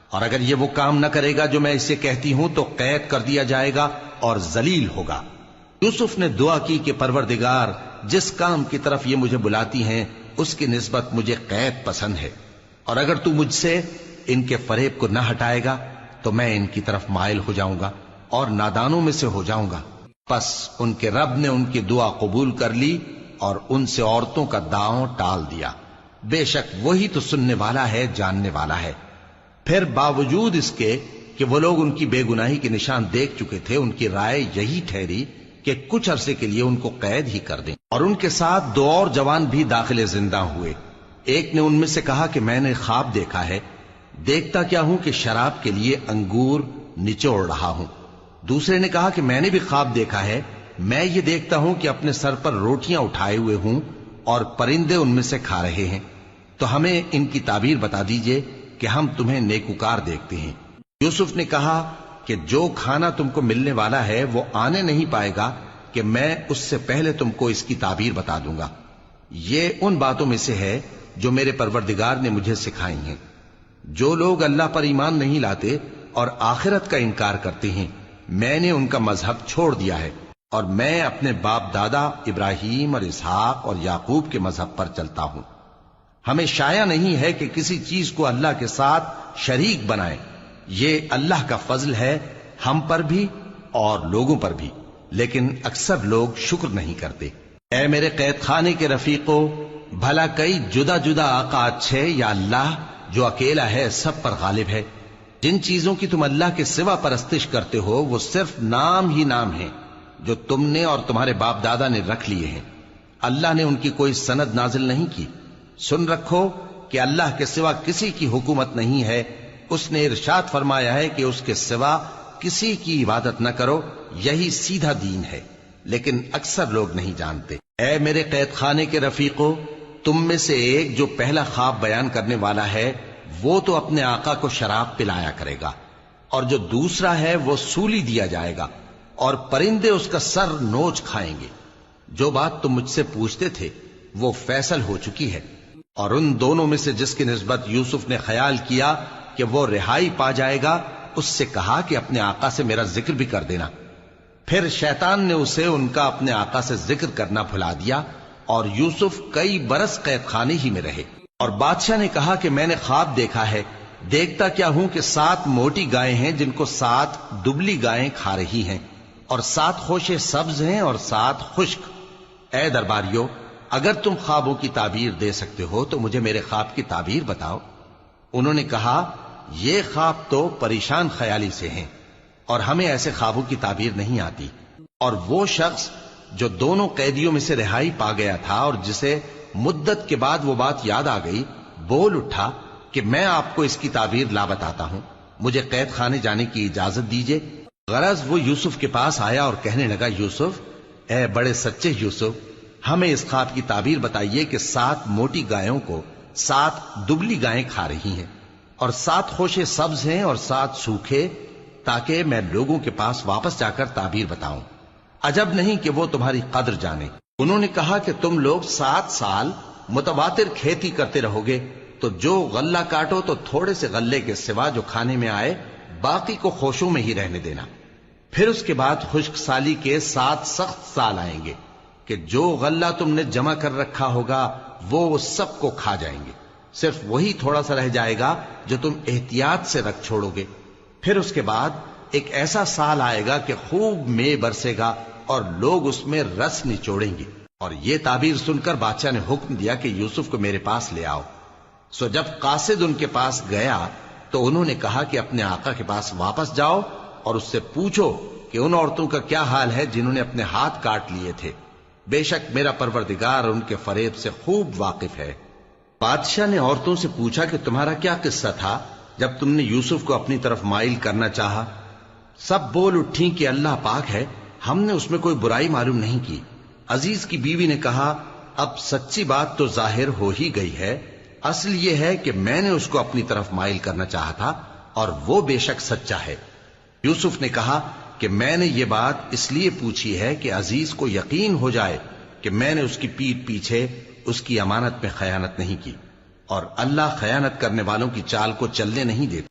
اور اگر یہ وہ کام نہ کرے گا جو میں اسے کہتی ہوں تو قید کر دیا جائے گا اور ذلیل ہوگا۔ یوسف نے دعا کی کہ پروردگار جس کام کی طرف یہ مجھے بلاتی ہیں اس کی نسبت مجھے قید پسند ہے، اور اگر تو مجھ سے ان کے فریب کو نہ ہٹائے گا تو میں ان کی طرف مائل ہو جاؤں گا اور نادانوں میں سے ہو جاؤں گا۔ پس ان کے رب نے ان کی دعا قبول کر لی اور ان سے عورتوں کا داؤں ٹال دیا، بے شک وہی تو سننے والا ہے، جاننے والا ہے۔ پھر باوجود اس کے کہ وہ لوگ ان کی بے گناہی کے نشان دیکھ چکے تھے، ان کی رائے یہی ٹھہری کہ کچھ عرصے کے لیے ان کو قید ہی کر دیں، اور ان کے ساتھ دو اور جوان بھی داخل زندہ ہوئے۔ ایک نے ان میں سے کہا کہ میں نے خواب دیکھا ہے، دیکھتا کیا ہوں کہ شراب کے لیے انگور نچوڑ رہا ہوں۔ دوسرے نے کہا کہ میں نے بھی خواب دیکھا ہے، میں یہ دیکھتا ہوں کہ اپنے سر پر روٹیاں اٹھائے ہوئے ہوں اور پرندے ان میں سے کھا رہے ہیں، تو ہمیں ان کی تعبیر بتا دیجئے کہ ہم تمہیں نیکوکار دیکھتے ہیں۔ یوسف نے کہا کہ جو کھانا تم کو ملنے والا ہے وہ آنے نہیں پائے گا کہ میں اس سے پہلے تم کو اس کی تعبیر بتا دوں گا۔ یہ ان باتوں میں سے ہے جو میرے پروردگار نے مجھے سکھائی ہیں۔ جو لوگ اللہ پر ایمان نہیں لاتے اور آخرت کا انکار کرتے ہیں، میں نے ان کا مذہب چھوڑ دیا ہے، اور میں اپنے باپ دادا ابراہیم اور اسحاق اور یعقوب کے مذہب پر چلتا ہوں۔ ہمیں شایع نہیں ہے کہ کسی چیز کو اللہ کے ساتھ شریک بنائیں، یہ اللہ کا فضل ہے ہم پر بھی اور لوگوں پر بھی، لیکن اکثر لوگ شکر نہیں کرتے۔ اے میرے قید خانے کے رفیقو، بھلا کئی جدا جدا آقا اچھے یا اللہ جو اکیلا ہے سب پر غالب ہے؟ جن چیزوں کی تم اللہ کے سوا پرستش کرتے ہو وہ صرف نام ہی نام ہیں جو تم نے اور تمہارے باپ دادا نے رکھ لیے ہیں، اللہ نے ان کی کوئی سند نازل نہیں کی۔ سن رکھو کہ اللہ کے سوا کسی کی حکومت نہیں ہے، اس نے ارشاد فرمایا ہے کہ اس کے سوا کسی کی عبادت نہ کرو، یہی سیدھا دین ہے، لیکن اکثر لوگ نہیں جانتے۔ اے میرے قید خانے کے رفیقو، تم میں سے ایک جو پہلا خواب بیان کرنے والا ہے وہ تو اپنے آقا کو شراب پلایا کرے گا، اور جو دوسرا ہے وہ سولی دیا جائے گا، اور پرندے اس کا سر نوچ کھائیں گے۔ جو بات تم مجھ سے پوچھتے تھے وہ فیصل ہو چکی ہے، اور ان دونوں میں سے جس کی نسبت یوسف نے خیال کیا کہ وہ رہائی پا جائے گا، اس سے کہا کہ اپنے آقا سے میرا ذکر بھی کر دینا۔ پھر شیطان نے اسے ان کا اپنے آقا سے ذکر کرنا بھلا دیا، اور یوسف کئی برس قید خانے ہی میں رہے۔ اور بادشاہ نے کہا کہ میں نے خواب دیکھا ہے، دیکھتا کیا ہوں کہ 7 موٹی گائیں ہیں جن کو 7 دبلی گائیں کھا رہی ہیں، اور 7 خوشے سبز ہیں اور 7 خشک۔ اے درباریو، اگر تم خوابوں کی تعبیر دے سکتے ہو تو مجھے میرے خواب کی تعبیر بتاؤ۔ انہوں نے کہا یہ خواب تو پریشان خیالی سے ہیں اور ہمیں ایسے خوابوں کی تعبیر نہیں آتی۔ اور وہ شخص جو دونوں قیدیوں میں سے رہائی پا گیا تھا اور جسے مدت کے بعد وہ بات یاد آ گئی، بول اٹھا کہ میں آپ کو اس کی تعبیر لا بتاتا ہوں، مجھے قید خانے جانے کی اجازت دیجیے۔ غرض وہ یوسف کے پاس آیا اور کہنے لگا، یوسف، اے بڑے سچے یوسف، ہمیں اس خواب کی تعبیر بتائیے کہ 7 موٹی گایوں کو 7 دبلی گائیں کھا رہی ہیں، اور 7 خوشے سبز ہیں اور 7 سوکھے، تاکہ میں لوگوں کے پاس واپس جا کر تعبیر بتاؤں۔ عجب نہیں کہ وہ تمہاری قدر جانے۔ انہوں نے کہا کہ تم لوگ 7 سال متواتر کھیتی کرتے رہو گے، تو جو غلہ کاٹو تو تھوڑے سے غلے کے سوا جو کھانے میں آئے باقی کو خوشوں میں ہی رہنے دینا۔ پھر اس کے بعد خشک سالی کے 7 سخت سال آئیں گے کہ جو غلہ تم نے جمع کر رکھا ہوگا وہ سب کو کھا جائیں گے، صرف وہی تھوڑا سا رہ جائے گا جو تم احتیاط سے رکھ چھوڑو گے۔ پھر اس کے بعد ایک ایسا سال آئے گا کہ خوب مے برسے گا اور لوگ اس میں رس نچوڑیں گے۔ اور یہ تعبیر سن کر بادشاہ نے حکم دیا کہ یوسف کو میرے پاس لے آؤ۔ سو جب قاصد ان کے پاس گیا تو انہوں نے کہا کہ اپنے آقا کے پاس واپس جاؤ اور اس سے پوچھو کہ ان عورتوں کا کیا حال ہے جنہوں نے اپنے ہاتھ کاٹ لیے تھے، بے شک میرا پروردگار ان کے فریب سے خوب واقف ہے۔ بادشاہ نے عورتوں سے پوچھا کہ تمہارا کیا قصہ تھا جب تم نے یوسف کو اپنی طرف مائل کرنا چاہا؟ سب بول اٹھیں کہ اللہ پاک ہے، ہم نے اس میں کوئی برائی معلوم نہیں کی۔ عزیز کی بیوی نے کہا، اب سچی بات تو ظاہر ہو ہی گئی ہے، اصل یہ ہے کہ میں نے اس کو اپنی طرف مائل کرنا چاہا تھا اور وہ بے شک سچا ہے۔ یوسف نے کہا کہ میں نے یہ بات اس لیے پوچھی ہے کہ عزیز کو یقین ہو جائے کہ میں نے اس کی پیٹھ پیچھے اس کی امانت میں خیانت نہیں کی، اور اللہ خیانت کرنے والوں کی چال کو چلنے نہیں دیتا۔